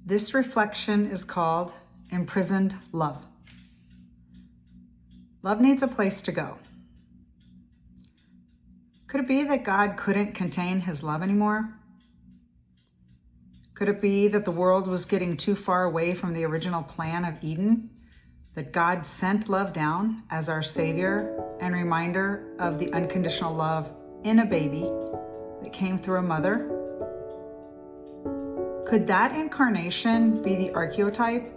This reflection is called Imprisoned Love. Love needs a place to go. Could it be that God couldn't contain his love anymore? Could it be that the world was getting too far away from the original plan of Eden? That God sent love down as our Savior and reminder of the unconditional love in a baby that came through a mother? Could that incarnation be the archetype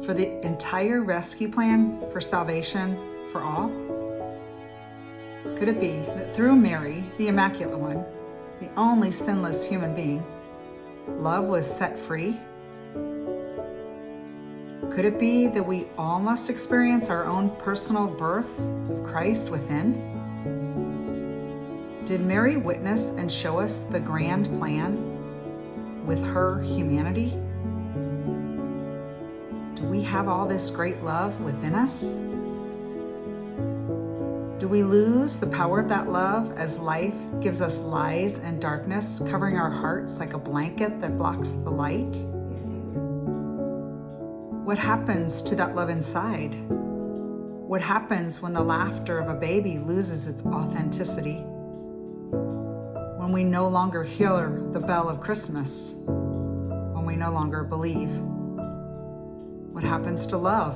for the entire rescue plan for salvation for all? Could it be that through Mary, the Immaculate One, the only sinless human being, love was set free? Could it be that we all must experience our own personal birth of Christ within? Did Mary witness and show us the grand plan with her humanity? Do we have all this great love within us? Do we lose the power of that love as life gives us lies and darkness, covering our hearts like a blanket that blocks the light? What happens to that love inside? What happens when the laughter of a baby loses its authenticity? When we no longer hear the bell of Christmas? When we no longer believe? What happens to love?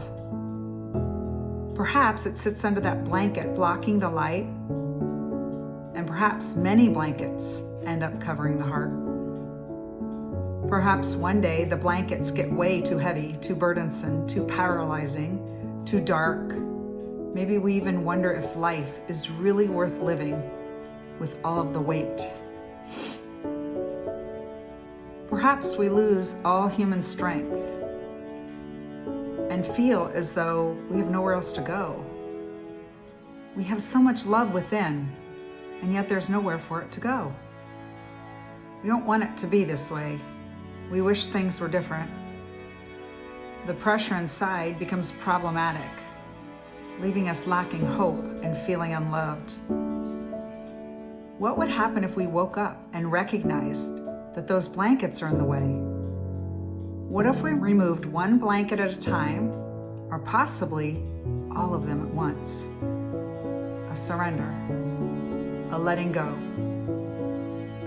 Perhaps it sits under that blanket blocking the light, and perhaps many blankets end up covering the heart. Perhaps one day the blankets get way too heavy, too burdensome, too paralyzing, too dark. Maybe we even wonder if life is really worth living with all of the weight. Perhaps we lose all human strength and feel as though we have nowhere else to go. We have so much love within, and yet there's nowhere for it to go. We don't want it to be this way. We wish things were different. The pressure inside becomes problematic, leaving us lacking hope and feeling unloved. What would happen if we woke up and recognized that those blankets are in the way? What if we removed one blanket at a time, or possibly all of them at once? A surrender, a letting go,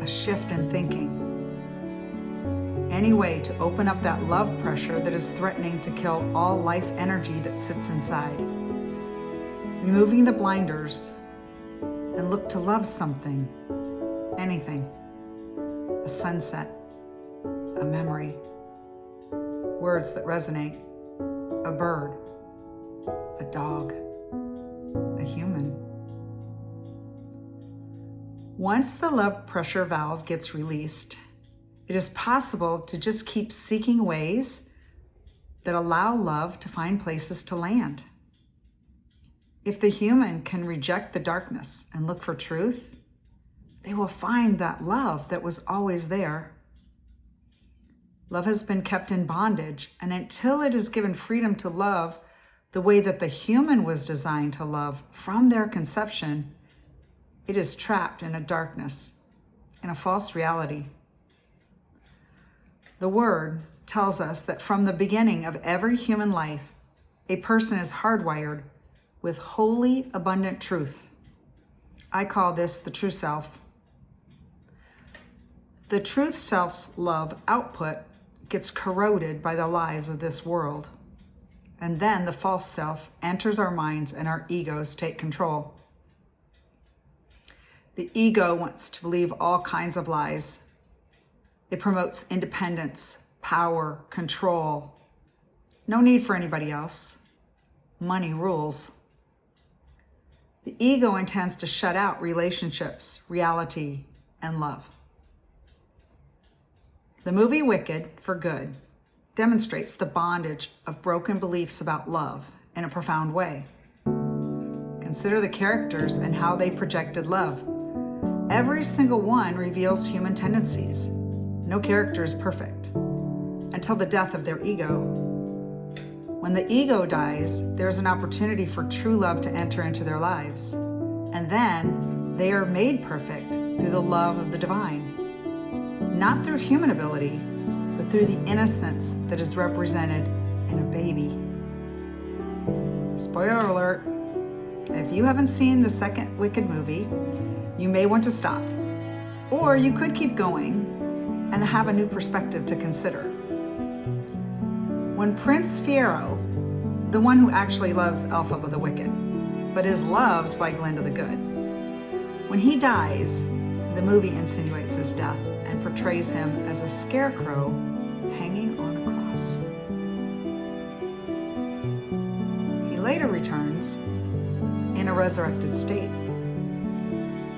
a shift in thinking. Any way to open up that love pressure that is threatening to kill all life energy that sits inside. Removing the blinders and look to love something, anything. A sunset, a memory, words that resonate, a bird, a dog, a human. Once the love pressure valve gets released, it is possible to just keep seeking ways that allow love to find places to land. If the human can reject the darkness and look for truth, they will find that love that was always there. Love has been kept in bondage, and until it is given freedom to love the way that the human was designed to love from their conception, it is trapped in a darkness, in a false reality. The Word tells us that from the beginning of every human life, a person is hardwired with holy, abundant truth. I call this the true self. The truth self's love output gets corroded by the lies of this world, and then the false self enters our minds and our egos take control. The ego wants to believe all kinds of lies. It promotes independence, power, control. No need for anybody else. Money rules. The ego intends to shut out relationships, reality, and love. The movie Wicked, for Good, demonstrates the bondage of broken beliefs about love in a profound way. Consider the characters and how they projected love. Every single one reveals human tendencies. No character is perfect until the death of their ego. When the ego dies, there's an opportunity for true love to enter into their lives. And then they are made perfect through the love of the divine. Not through human ability, but but through the innocence that is represented in a baby. Spoiler alert, if you haven't seen the second Wicked movie, you may want to stop. Or you could keep going and have a new perspective to consider. When Prince Fiero, the one who actually loves Elphaba the Wicked, but is loved by Glinda the Good, when he dies, the movie insinuates his death and portrays him as a scarecrow hanging on a cross. He later returns in a resurrected state.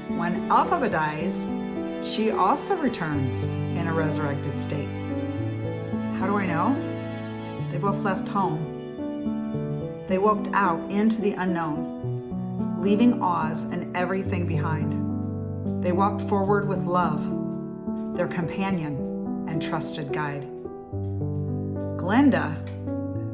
When Elphaba dies, she also returns in a resurrected state. How do I know? They both left home. They walked out into the unknown, leaving Oz and everything behind. They walked forward with love, their companion and trusted guide. Glinda,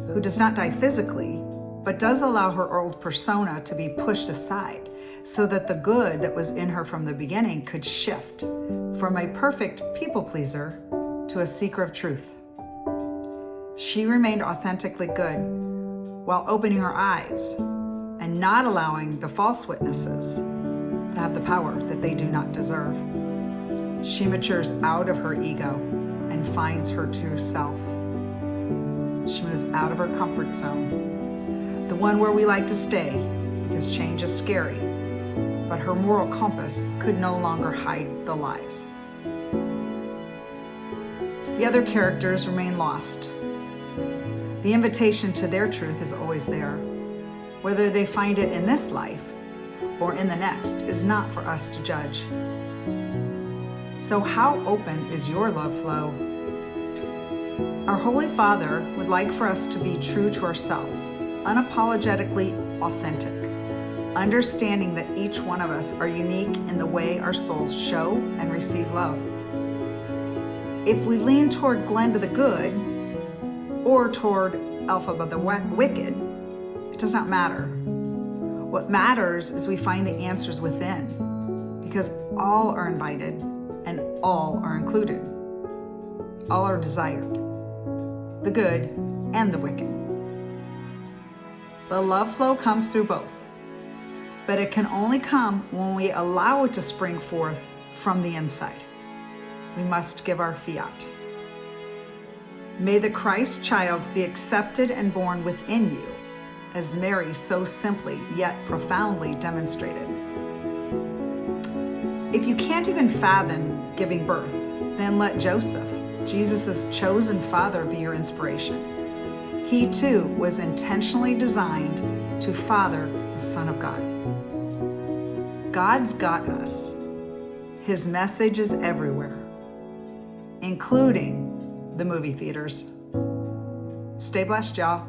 who does not die physically, but does allow her old persona to be pushed aside so that the good that was in her from the beginning could shift from a perfect people pleaser to a seeker of truth. She remained authentically good while opening her eyes and not allowing the false witnesses to have the power that they do not deserve. She matures out of her ego and finds her true self. She moves out of her comfort zone, the one where we like to stay because change is scary, but her moral compass could no longer hide the lies. The other characters remain lost. The invitation to their truth is always there. Whether they find it in this life or in the next is not for us to judge. So how open is your love flow? Our Holy Father would like for us to be true to ourselves, unapologetically authentic, understanding that each one of us are unique in the way our souls show and receive love. If we lean toward Glinda the Good or toward Elphaba the Wicked, it does not matter. What matters is we find the answers within, because all are invited and all are included. All are desired, the good and the wicked. The love flow comes through both, but it can only come when we allow it to spring forth from the inside. We must give our fiat. May the Christ child be accepted and born within you, as Mary so simply yet profoundly demonstrated. If you can't even fathom giving birth, then let Joseph, Jesus' chosen father, be your inspiration. He too was intentionally designed to father the Son of God. God's got us. His message is everywhere, including the movie theaters. Stay blessed, y'all.